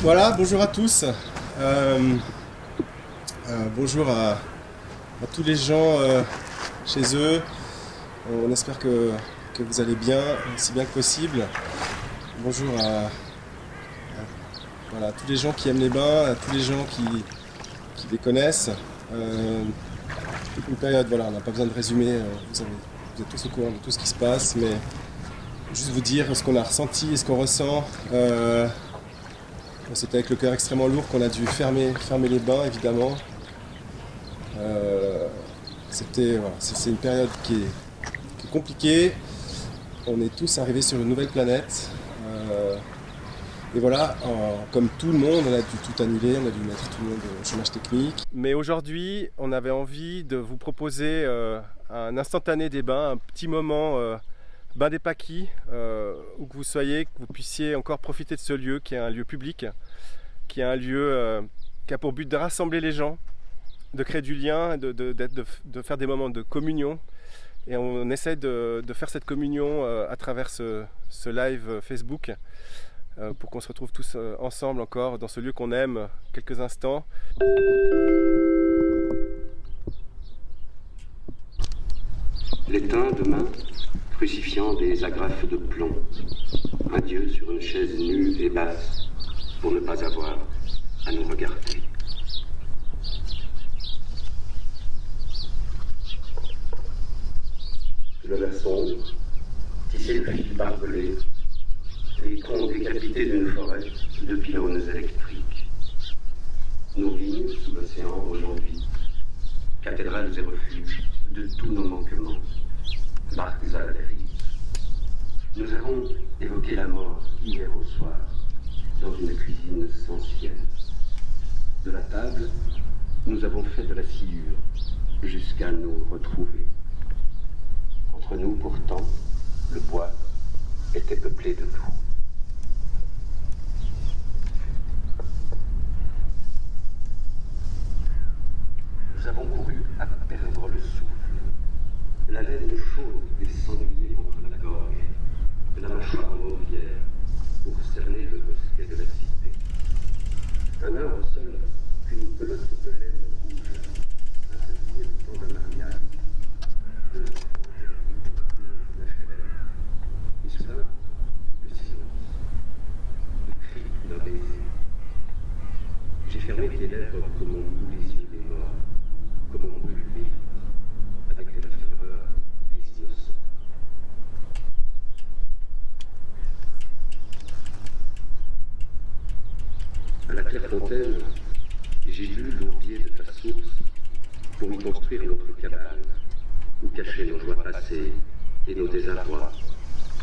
Voilà, bonjour à tous. Bonjour à tous les gens chez eux. On espère que vous allez bien, aussi bien que possible. Bonjour voilà, à tous les gens qui aiment les bains, à tous les gens qui les connaissent. Une période, voilà, on n'a pas besoin de résumer, vous êtes tous au courant de tout ce qui se passe, mais juste vous dire ce qu'on a ressenti et ce qu'on ressent. C'était avec le cœur extrêmement lourd qu'on a dû fermer les bains, évidemment. Voilà, c'est une période qui est compliquée. On est tous arrivés sur une nouvelle planète. Et voilà, comme tout le monde, on a dû tout annuler, on a dû mettre tout le monde au chômage technique. Mais aujourd'hui, on avait envie de vous proposer un instantané des bains, un petit moment bain des Paquis, où que vous soyez, que vous puissiez encore profiter de ce lieu qui est un lieu public, qui est un lieu qui a pour but de rassembler les gens, de créer du lien, de faire des moments de communion. Et on essaie de faire cette communion à travers ce live Facebook pour qu'on se retrouve tous ensemble encore dans ce lieu qu'on aime quelques instants. L'étain demain, crucifiant des agrafes de plomb, un dieu sur une chaise nue et basse pour ne pas avoir à nous regarder. Le verre sombre, tissé de fils barbelés, les troncs décapités d'une forêt de pylônes électriques. Nos vignes sous l'océan aujourd'hui, cathédrales et refuges de tous nos manquements, barques à la dérive. Nous avons évoqué la mort hier au soir, dans une cuisine sans ciel. De la table, nous avons fait de la sciure, jusqu'à nous retrouver. Entre nous, pourtant, le bois était peuplé de trous. Nous avons couru à perdre le souffle. La laine chaude des sangliers contre la gorge, la mâchoire en aubière pour cerner le bosquet de la cité. Un arbre seul qu'une pelote de laine rouge, un tablier de temps d'un mariage, de et soudain, le silence, le cri d'un baiser. J'ai fermé tes lèvres comme on bout les yeux des morts, comme on brûle les vies, avec la ferveur des innocents. À la Clairefontaine, j'ai lu l'aubier de ta source pour y construire notre cabane, où cacher nos joies passées et nos désarrois,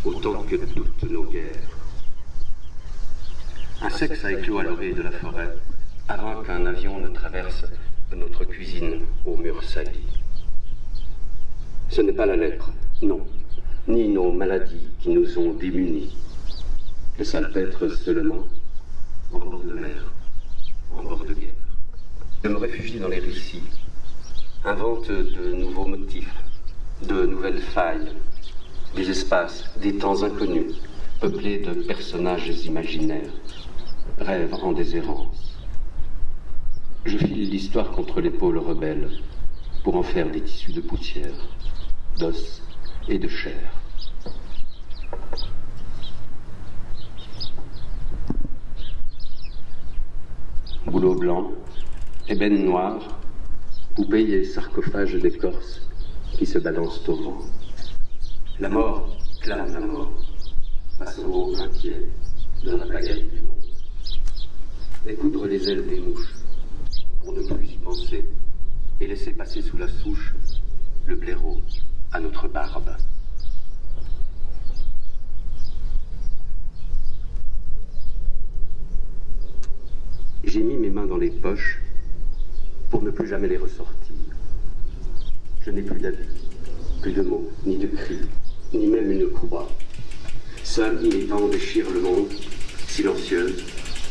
autant que toutes nos guerres. Un sexe a éclos à l'orée de la forêt, avant qu'un avion ne traverse notre cuisine aux murs salis. Ce n'est pas la lèpre, non, ni nos maladies qui nous ont démunis. Le salpêtre seulement, en bord de mer, en bord de guerre. Je me réfugie dans les récits, invente de nouveaux motifs, de nouvelles failles, des espaces, des temps inconnus, peuplés de personnages imaginaires, rêve en déshérence. Je file l'histoire contre l'épaule rebelle, pour en faire des tissus de poussière, d'os et de chair. Bouleau blanc, ébène noir, poupées et sarcophages d'écorce qui se balancent au vent. La mort clame la mort, face au haut inquiet de la pagaille du monde. Découdre les ailes des mouches, pour ne plus y penser, et laisser passer sous la souche le blaireau à notre barbe. J'ai mis mes mains dans les poches pour ne plus jamais les ressortir. Je n'ai plus d'habits, plus de mots, ni de cris, ni même une croix. Seul militant déchire le monde, silencieuse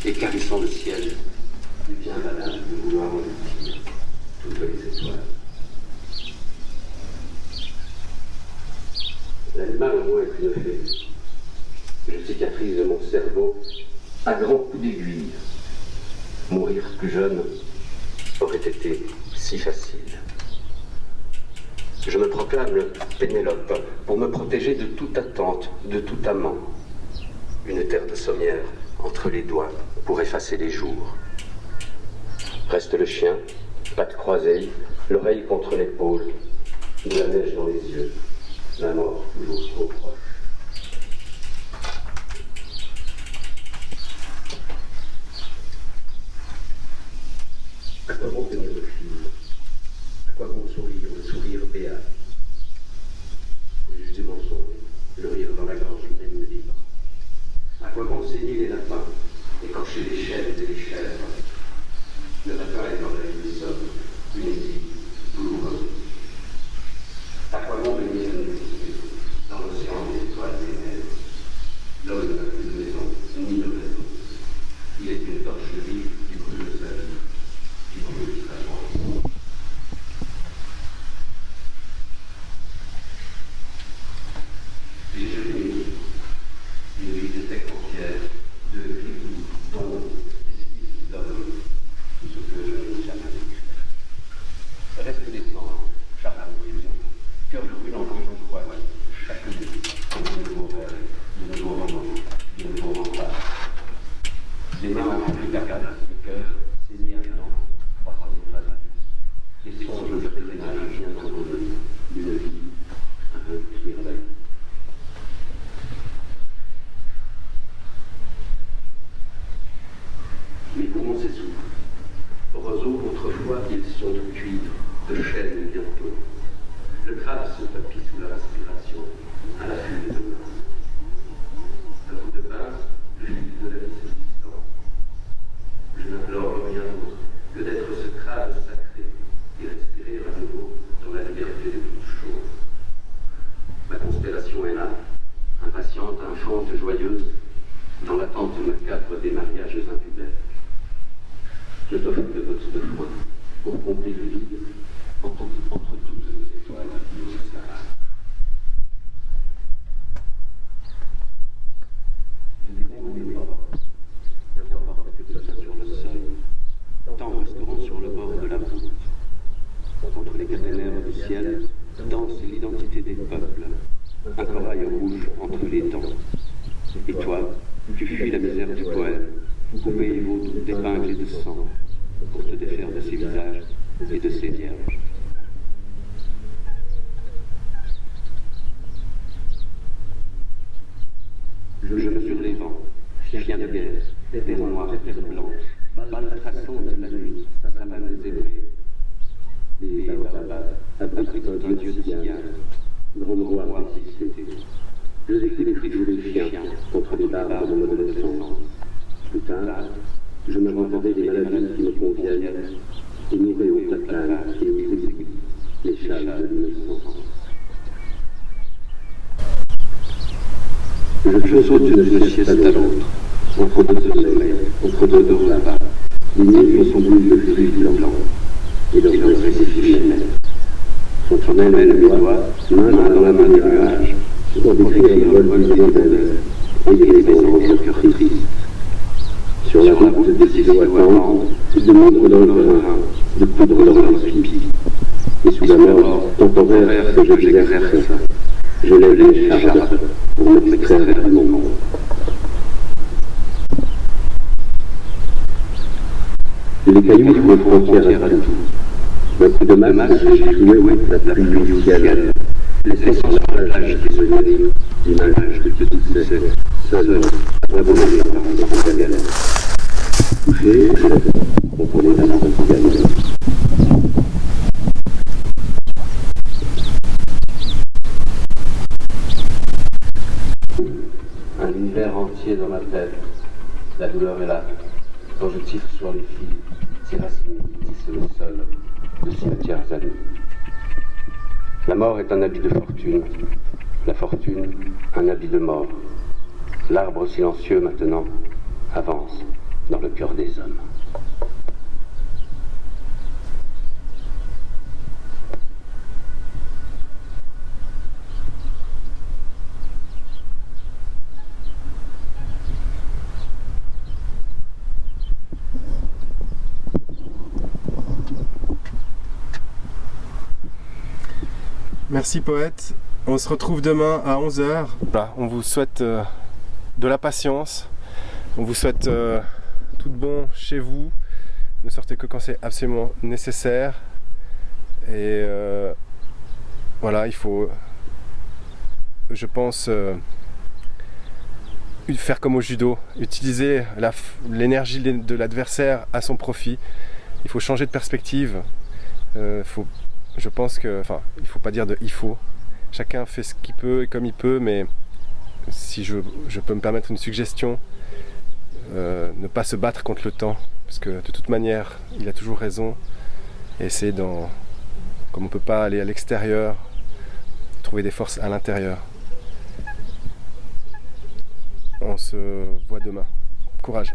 et caressant le ciel. Du bien banal de vouloir envahir toutes les étoiles. L'animal en moi est une fée. Je cicatrise mon cerveau à grands coups d'aiguille Mourir plus jeune aurait été si facile. Je me proclame le Pénélope pour me protéger de toute attente, de tout amant. Une terre de sommière entre les doigts pour effacer les jours. Reste le chien, pattes croisées, l'oreille contre l'épaule, de la neige dans les yeux, la mort toujours trop proche. À quoi bon tenir le fil? À quoi bon sourire, le sourire béat? Juste des mensonges, le rire dans la gorge même libre. À quoi bon saigner les lapins, écorcher les chèvres et les chèvres? Le matin est dans la vie des hommes, une équipe douloureuse. À quoi bon venir dans l'océan des étoiles des mers? L'homme n'a plus de maison, ni de raison. Il est une torche vive qui brûle sa vie, qui brûle sa mort. J'ai jeté une vie de tête entière, de gribouilles, d'ombre, d'esquisses d'hommes, tout ce que je n'ai jamais vécu. Reste des cendres, charbon brûlant, cœur brûlant que je crois, chaque nuit, comme de nouveaux rêves, de nouveaux romans, de nouveaux remparts. Les mains en plus d'arcade, le cœur saigné à blanc, croissant des phrases. Les songes de pèlerinage bien envolés, une vie, un clear l'œil. Mes poumons s'essoufflent. Roseaux, autrefois, ils sont de cuivre, de chêne bientôt. Le crâne se tapit sous la respiration, à l'affût de demain. Un coup de pince, le fil de la vie se distend. Je n'implore rien d'autre que d'être ce crâne sacré et respirer à nouveau dans la liberté des toutes choses. Ma constellation est là, impatiente, infante, joyeuse, dans l'attente macabre des mariages impubères. Je t'offre de gouttes de foin pour combler le vide entre toutes nos étoiles et nos stars. Je découvre les morts, encore que ça sur le sol, tant resteront sur le bord de la route. Entre les caténaires du ciel, danse l'identité des peuples, un corail rouge entre les dents. Et toi, tu fuis la misère du poème, coupé et vautre d'épingles et de sang, pour te défaire de ces visages et de ces vierges. Je mesure les vents, chien de guerre, terre noire et terre blanche, balles traçantes de la nuit, savanes zébrées. Les baobabs abritent un dieu de cigale, grande roi ressuscité. Je décris les fous de chiens contre les barres de mon adolescence. Plus tard, je m'inventerai des maladies qui me conviennent et m'irai au placard et aux aiguilles, les châles de l'innocence. Je saute d'une sieste à l'autre, entre deux soleils, entre deux repas. Les nuits sont boules de feuilles blancs, et leurs récifs chanel. Son chemin mène mes doigts, main dans la main des nuages, pour décrire le vol du bonheur et les maisons au cœur triste. Sur la route des îlots attendent, de moudre dans le rein, de poudre dans le pipi. Et sous la mort temporaire que j'exerce, je lève les chardes pour m'extraire du monde. Les cailloux font frontière à tout. D'un coup de masse, j'ai cloué la pluie du ciel, laissant sur la plage des souvenirs, l'image de petite sèche, seule, abandonnée dans son galère. Couché, comprenez la cigale. Un univers entier dans ma tête. La douleur est là. Quand je tire sur les fils, ces racines tissent le sol de cimetières amis. La mort est un habit de fortune. La fortune, un habit de mort. L'arbre silencieux maintenant avance dans le cœur des hommes. Merci poète. On se retrouve demain à 11h. Voilà, on vous souhaite de la patience. On vous souhaite tout de bon chez vous. Ne sortez que quand c'est absolument nécessaire. Et voilà, il faut, je pense, faire comme au judo, utiliser l'énergie de l'adversaire à son profit. Il faut changer de perspective. Je pense que, enfin, il ne faut pas dire de il faut. Chacun fait ce qu'il peut et comme il peut, mais si je peux me permettre une suggestion, ne pas se battre contre le temps, parce que de toute manière, il a toujours raison. Et c'est comme on ne peut pas aller à l'extérieur, trouver des forces à l'intérieur. On se voit demain. Courage.